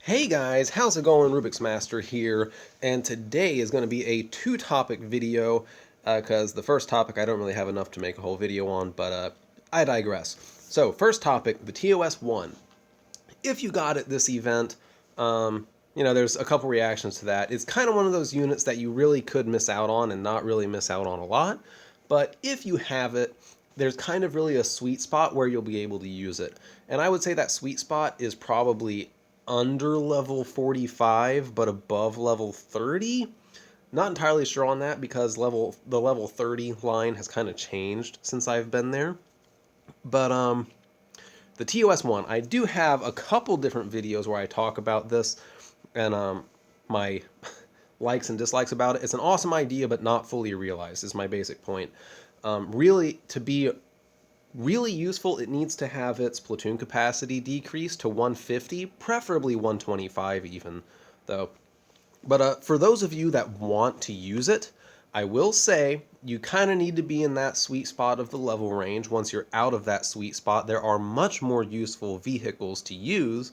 Hey guys, how's it going? Rubik's Master here, and today is going to be a two-topic video because the first topic I don't really have enough to make a whole video on, but I digress. So, first topic, the TOS-1. If you got it this event, there's a couple reactions to that. It's kind of one of those units that you really could miss out on and not really miss out on a lot, but if you have it, there's kind of really a sweet spot where you'll be able to use it. And I would say that sweet spot is probably under level 45 but above level 30. Not entirely sure on that because the level 30 line has kind of changed since I've been there. But the TOS-1, I do have a couple different videos where I talk about this and my likes and dislikes about it. It's an awesome idea but not fully realized is my basic point. Really, to be really useful, it needs to have its platoon capacity decreased to 150, preferably 125 even, though. But for those of you that want to use it, I will say you kind of need to be in that sweet spot of the level range. Once you're out of that sweet spot, there are much more useful vehicles to use.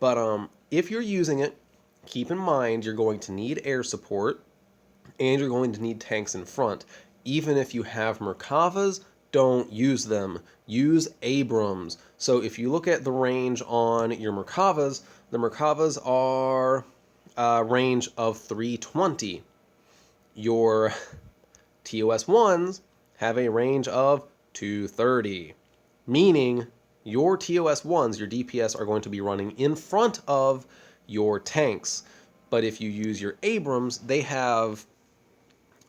But if you're using it, keep in mind you're going to need air support, and you're going to need tanks in front. Even if you have Merkavas, don't use them. Use Abrams. So if you look at the range on your Merkavas, the Merkavas are a range of 320. Your TOS-1s have a range of 230, meaning your TOS-1s, your DPS, are going to be running in front of your tanks. But if you use your Abrams, they have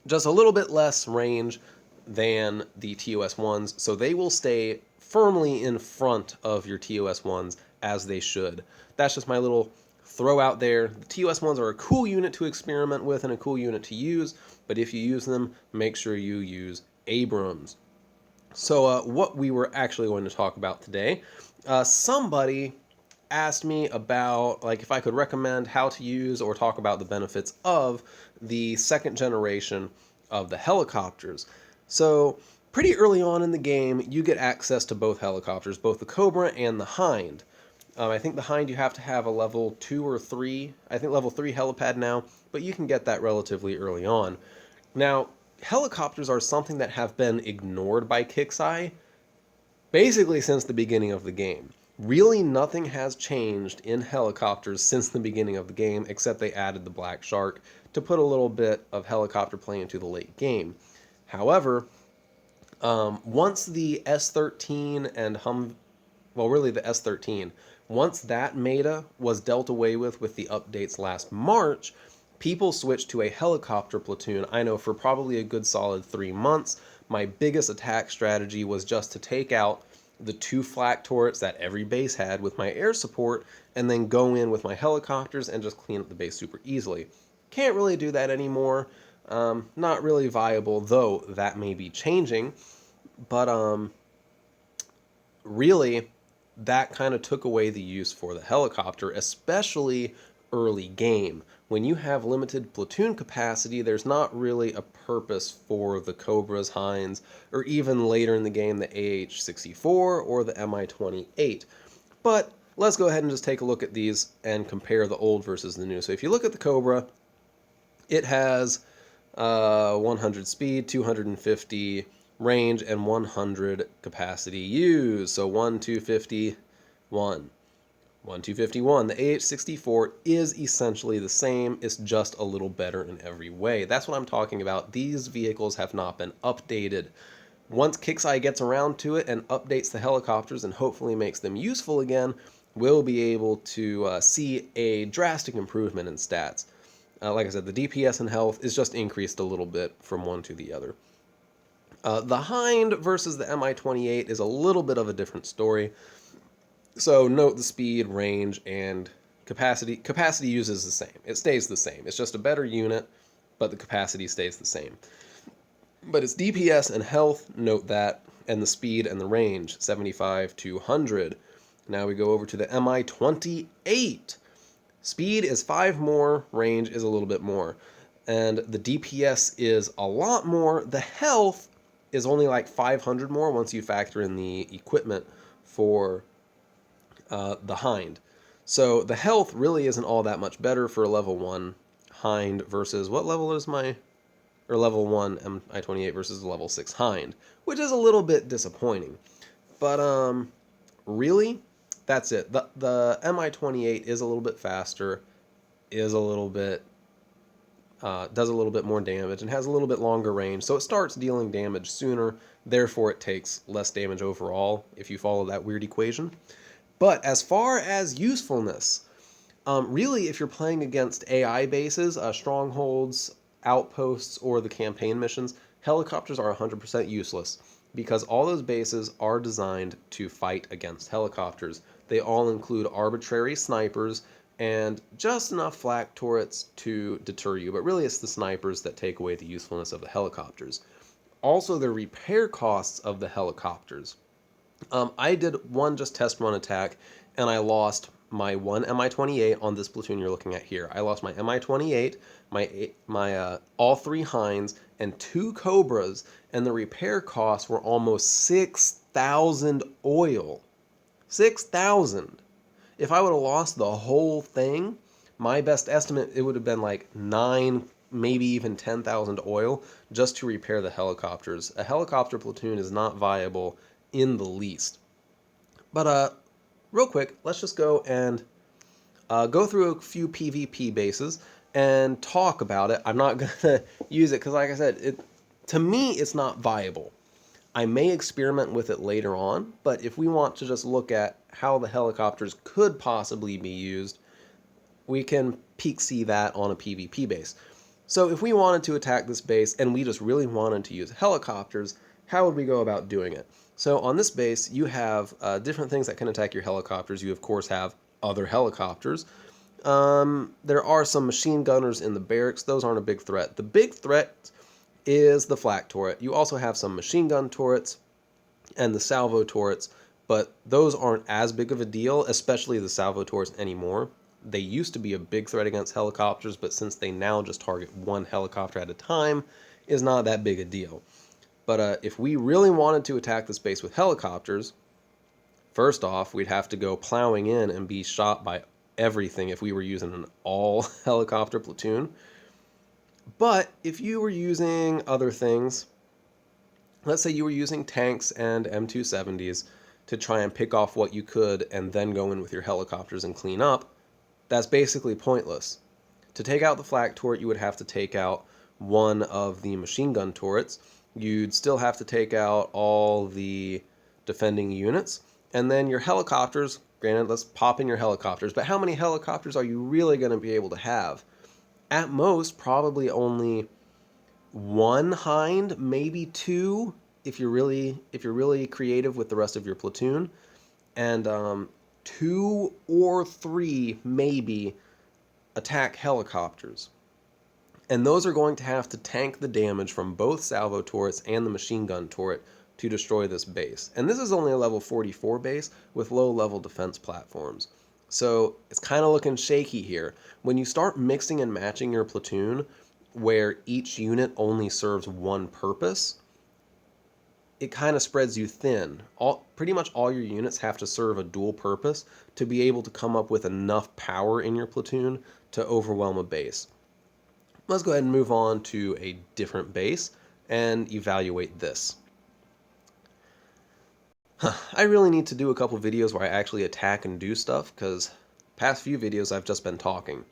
just a little bit less range than the TOS-1s, so they will stay firmly in front of your TOS-1s as they should. That's just my little throw out there. The TOS-1s are a cool unit to experiment with and a cool unit to use, but if you use them, make sure you use Abrams. So what we were actually going to talk about today, somebody asked me about like if I could recommend how to use or talk about the benefits of the second generation of the helicopters. So pretty early on in the game, you get access to both helicopters, both the Cobra and the Hind. I think the Hind you have to have a level 2 or 3, I think level 3 helipad now, but you can get that relatively early on. Now, helicopters are something that have been ignored by Kixeye basically since the beginning of the game. Really nothing has changed in helicopters since the beginning of the game, except they added the Black Shark to put a little bit of helicopter play into the late game. However, once the S13 and really the S13, once that meta was dealt away with the updates last March, people switched to a helicopter platoon. I know for probably a good solid 3 months, my biggest attack strategy was just to take out the 2 flak turrets that every base had with my air support, and then go in with my helicopters and just clean up the base super easily. Can't really do that anymore. Not really viable, though that may be changing. But really, that kind of took away the use for the helicopter, especially early game. When you have limited platoon capacity, there's not really a purpose for the Cobras, Hinds, or even later in the game, the AH-64 or the Mi-28. But let's go ahead and just take a look at these and compare the old versus the new. So if you look at the Cobra, it has 100 speed, 250 range, and 100 capacity used. So 1251. 1251. The AH-64 is essentially the same. It's just a little better in every way. That's what I'm talking about. These vehicles have not been updated. Once Kixeye gets around to it and updates the helicopters and hopefully makes them useful again, we'll be able to see a drastic improvement in stats. Like I said, the DPS and health is just increased a little bit from one to the other. The Hind versus the Mi-28 is a little bit of a different story. So note the speed, range, and capacity. Capacity use is the same. It stays the same. It's just a better unit, but the capacity stays the same. But its DPS and health, note that, and the speed and the range, 75 to 100. Now we go over to the Mi-28. Speed is 5 more, range is a little bit more. And the DPS is a lot more. The health is only like 500 more once you factor in the equipment for the Hind. So the health really isn't all that much better for a level 1 Hind versus what level is my, or level 1 Mi-28 versus level 6 Hind, which is a little bit disappointing. But really, that's it. The Mi-28 is a little bit faster, is a little bit does a little bit more damage, and has a little bit longer range, so it starts dealing damage sooner, therefore it takes less damage overall if you follow that weird equation. But as far as usefulness, really if you're playing against AI bases, strongholds, outposts, or the campaign missions, helicopters are 100% useless because all those bases are designed to fight against helicopters. They all include arbitrary snipers and just enough flak turrets to deter you, but really it's the snipers that take away the usefulness of the helicopters. Also, the repair costs of the helicopters. I did one just test run attack, and I lost my one Mi-28 on this platoon you're looking at here. I lost my Mi-28, my all 3 Hinds, and 2 Cobras, and the repair costs were almost 6,000 oil. 6,000. If I would have lost the whole thing, my best estimate, it would have been like 9, maybe even 10,000 oil just to repair the helicopters. A helicopter platoon is not viable in the least. But real quick, let's just go and go through a few PvP bases and talk about it. I'm not going to use it because, like I said, to me, it's not viable. I may experiment with it later on, but if we want to just look at how the helicopters could possibly be used, we can peek see that on a PvP base. So if we wanted to attack this base and we just really wanted to use helicopters, how would we go about doing it? So on this base, you have different things that can attack your helicopters. You, of course, have other helicopters. There are some machine gunners in the barracks. Those aren't a big threat. The big threat is the flak turret. You also have some machine gun turrets and the salvo turrets, but those aren't as big of a deal, especially the salvo turrets anymore. They used to be a big threat against helicopters, but since they now just target one helicopter at a time, is not that big a deal. But if we really wanted to attack this base with helicopters, first off, we'd have to go plowing in and be shot by everything if we were using an all helicopter platoon. But if you were using other things, let's say you were using tanks and M270s to try and pick off what you could and then go in with your helicopters and clean up, that's basically pointless. To take out the flak turret, you would have to take out one of the machine gun turrets. You'd still have to take out all the defending units. And then your helicopters, granted, let's pop in your helicopters, but how many helicopters are you really going to be able to have? At most, probably only 1 Hind, maybe 2, if you're really creative with the rest of your platoon, and 2 or 3 maybe attack helicopters. And those are going to have to tank the damage from both salvo turrets and the machine gun turret to destroy this base. And this is only a level 44 base with low level defense platforms. So it's kind of looking shaky here. When you start mixing and matching your platoon, where each unit only serves one purpose, it kind of spreads you thin. Pretty much all your units have to serve a dual purpose to be able to come up with enough power in your platoon to overwhelm a base. Let's go ahead and move on to a different base and evaluate this. I really need to do a couple videos where I actually attack and do stuff, because past few videos I've just been talking.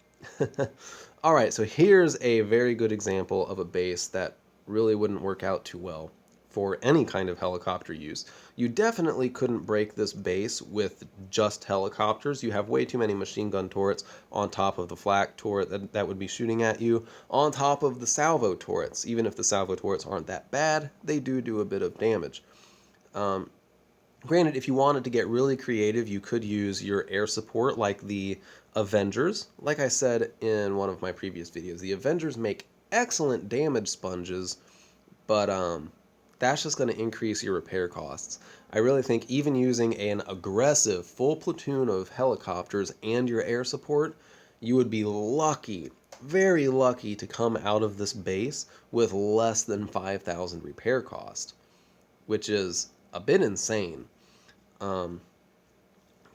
Alright, so here's a very good example of a base that really wouldn't work out too well for any kind of helicopter use. You definitely couldn't break this base with just helicopters. You have way too many machine gun turrets on top of the flak turret that would be shooting at you, on top of the salvo turrets. Even if the salvo turrets aren't that bad, they do a bit of damage. Granted, if you wanted to get really creative, you could use your air support like the Avengers. Like I said in one of my previous videos, the Avengers make excellent damage sponges, but that's just going to increase your repair costs. I really think even using an aggressive full platoon of helicopters and your air support, you would be lucky, very lucky, to come out of this base with less than 5,000 repair cost, which is a bit insane.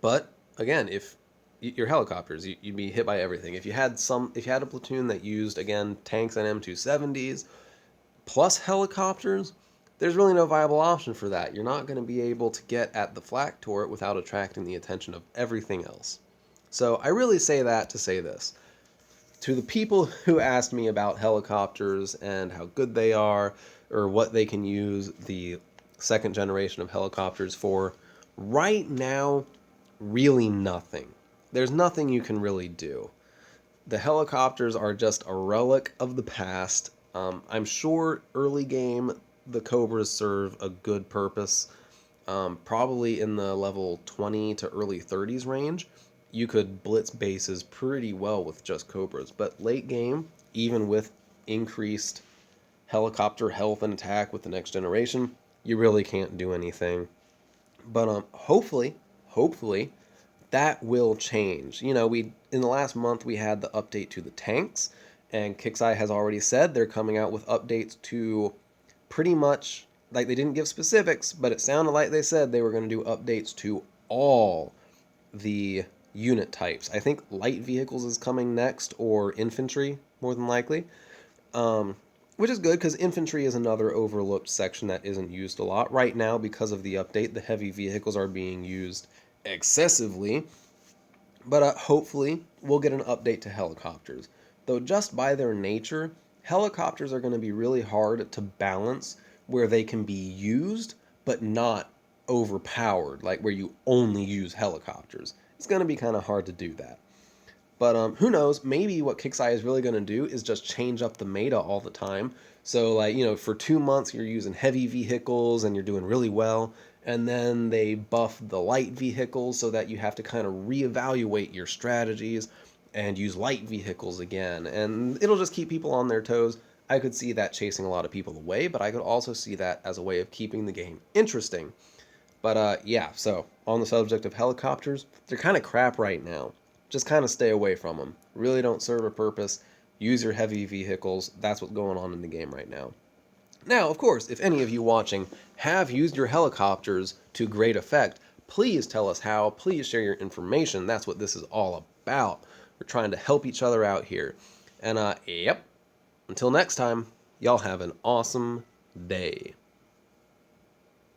But again, if your helicopters. You'd be hit by everything. If you had a platoon that used, again, tanks and M270s plus helicopters, there's really no viable option for that. You're not going to be able to get at the flak turret without attracting the attention of everything else. So I really say that to say this. To the people who asked me about helicopters and how good they are, or what they can use the second generation of helicopters for, right now, really nothing. There's nothing you can really do. The helicopters are just a relic of the past. I'm sure early game the Cobras serve a good purpose. Probably in the level 20 to early 30s range, you could blitz bases pretty well with just Cobras. But late game, even with increased helicopter health and attack with the next generation, you really can't do anything. But hopefully, that will change. You know, we in the last month we had the update to the tanks, and Kixeye has already said they're coming out with updates to pretty much, like, they didn't give specifics, but it sounded like they said they were going to do updates to all the unit types. I think light vehicles is coming next, or infantry, more than likely. Which is good because infantry is another overlooked section that isn't used a lot. Right now, because of the update, the heavy vehicles are being used excessively. But hopefully, we'll get an update to helicopters. Though just by their nature, helicopters are going to be really hard to balance where they can be used, but not overpowered, like where you only use helicopters. It's going to be kind of hard to do that. But who knows? Maybe what Kixeye is really going to do is just change up the meta all the time. So, like, you know, for 2 months you're using heavy vehicles and you're doing really well, and then they buff the light vehicles so that you have to kind of reevaluate your strategies and use light vehicles again. And it'll just keep people on their toes. I could see that chasing a lot of people away, but I could also see that as a way of keeping the game interesting. But yeah, so on the subject of helicopters, they're kind of crap right now. Just kind of stay away from them. Really don't serve a purpose. Use your heavy vehicles. That's what's going on in the game right now. Now, of course, if any of you watching have used your helicopters to great effect, please tell us how. Please share your information. That's what this is all about. We're trying to help each other out here. And yep, until next time, y'all have an awesome day.